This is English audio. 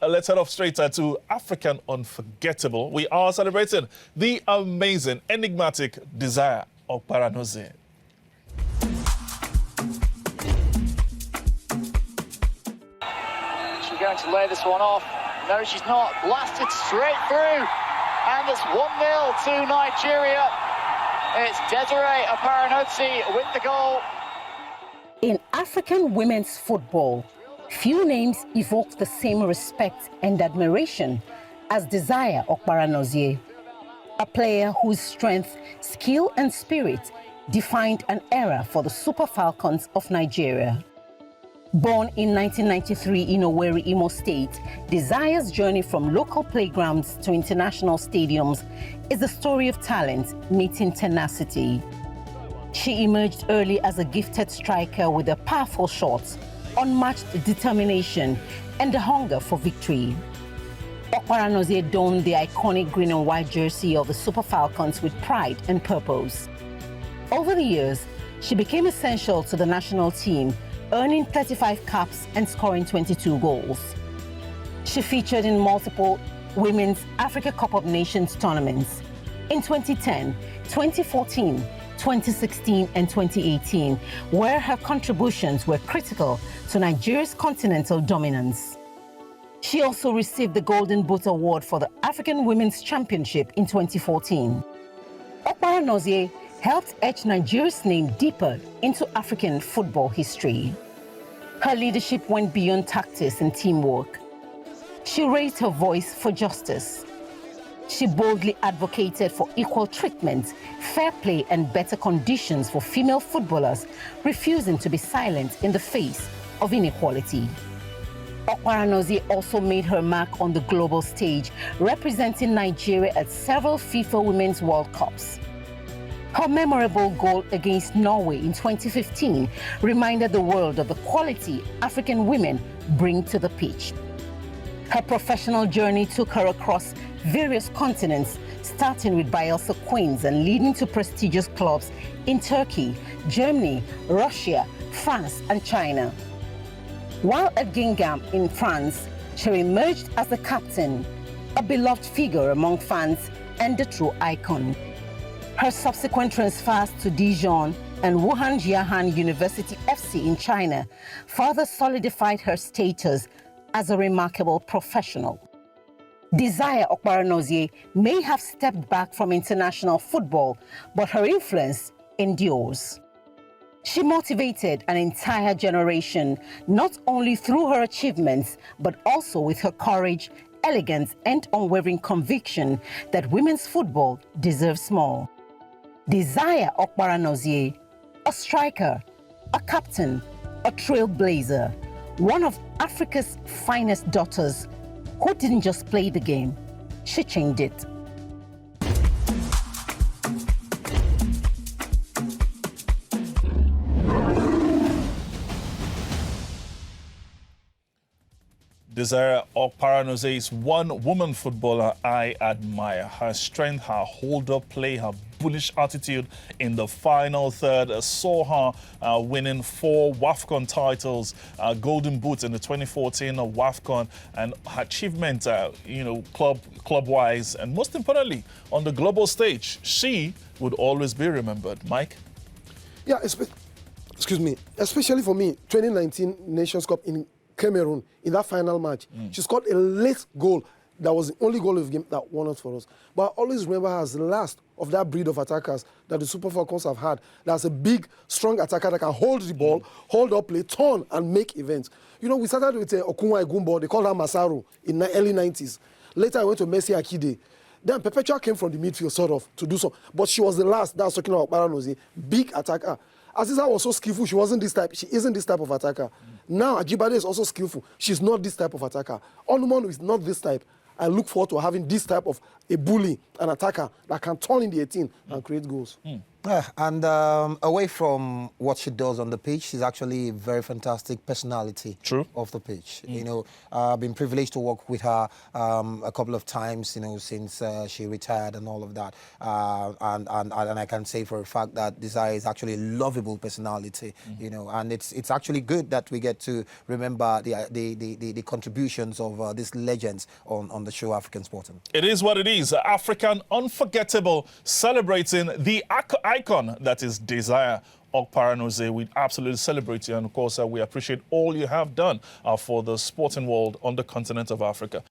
Let's head off straight to African Unforgettable. We are celebrating the amazing, enigmatic Desire Oparanozie. She's going to lay this one off. No, she's not. Blasted straight through. And it's 1-0 to Nigeria. It's Desire Oparanozie with the goal. In African women's football, few names evoke the same respect and admiration as Desire Oparanozie, a player whose strength, skill and spirit defined an era for the Super Falcons of Nigeria. Born in 1993 in Owerri, Imo State, Desire's journey from local playgrounds to international stadiums is a story of talent meeting tenacity. She emerged early as a gifted striker with a powerful shot, unmatched determination, and a hunger for victory. Oparanozie donned the iconic green and white jersey of the Super Falcons with pride and purpose. Over the years, she became essential to the national team, earning 35 caps and scoring 22 goals. She featured in multiple Women's Africa Cup of Nations tournaments in 2010, 2014, 2016 and 2018, where her contributions were critical to Nigeria's continental dominance. She also received the Golden Boot Award for the African Women's Championship in 2014. Oparanozie helped etch Nigeria's name deeper into African football history. Her leadership went beyond tactics and teamwork. She raised her voice for justice. She boldly advocated for equal treatment, fair play, and better conditions for female footballers, refusing to be silent in the face of inequality. Oparanozie also made her mark on the global stage, representing Nigeria at several FIFA Women's World Cups. Her memorable goal against Norway in 2015 reminded the world of the quality African women bring to the pitch. Her professional journey took her across various continents, starting with Bielsa Queens and leading to prestigious clubs in Turkey, Germany, Russia, France, and China. While at Guingamp in France, she emerged as a captain, a beloved figure among fans and a true icon. Her subsequent transfers to Dijon and Wuhan Jiahan University FC in China further solidified her status as a remarkable professional. Desire Oparanozie may have stepped back from international football, but her influence endures. She motivated an entire generation, not only through her achievements, but also with her courage, elegance, and unwavering conviction that women's football deserves more. Desire Oparanozie, a striker, a captain, a trailblazer, one of Africa's finest daughters, who didn't just play the game, she changed it. Desire Oparanozie is one woman footballer I admire. Her strength, her hold-up play, her bullish attitude in the final third saw her winning 4 WAFCON titles, Golden Boot in the 2014 WAFCON, and her achievement, club-wise, and most importantly, on the global stage. She would always be remembered. Mike? Yeah, excuse me, especially for me, 2019 Nations Cup in Cameroon, in that final match. She scored a late goal. That was the only goal of the game that won it for us. But I always remember her as the last of that breed of attackers that the Super Falcons have had. That's a big, strong attacker that can hold the ball, hold up play, turn, and make events. You know, we started with Okunwa Egumbo. They called her Masaru in the early 90s. Later, I went to Mercy Akide. Then Perpetua came from the midfield, sort of, to do so. But she was the last. That's talking about Oparanozie, big attacker. Aziza was so skillful. She wasn't this type. She isn't this type of attacker. Now, Ajibade is also skillful. She's not this type of attacker. Onumonu is not this type. I look forward to having this type of a bully, an attacker that can turn in the 18 and create goals. And away from what she does on the pitch, she's actually a very fantastic personality. True. Off the pitch. You know, I've been privileged to work with her a couple of times, you know, since she retired and all of that. And I can say for a fact that Desire is actually a lovable personality, you know, and it's actually good that we get to remember the contributions of these legends on the show African Sporting. It is what it is. African Unforgettable, celebrating the icon that is Desire Oparanozie. We absolutely celebrate you, and of course we appreciate all you have done for the sporting world on the continent of Africa.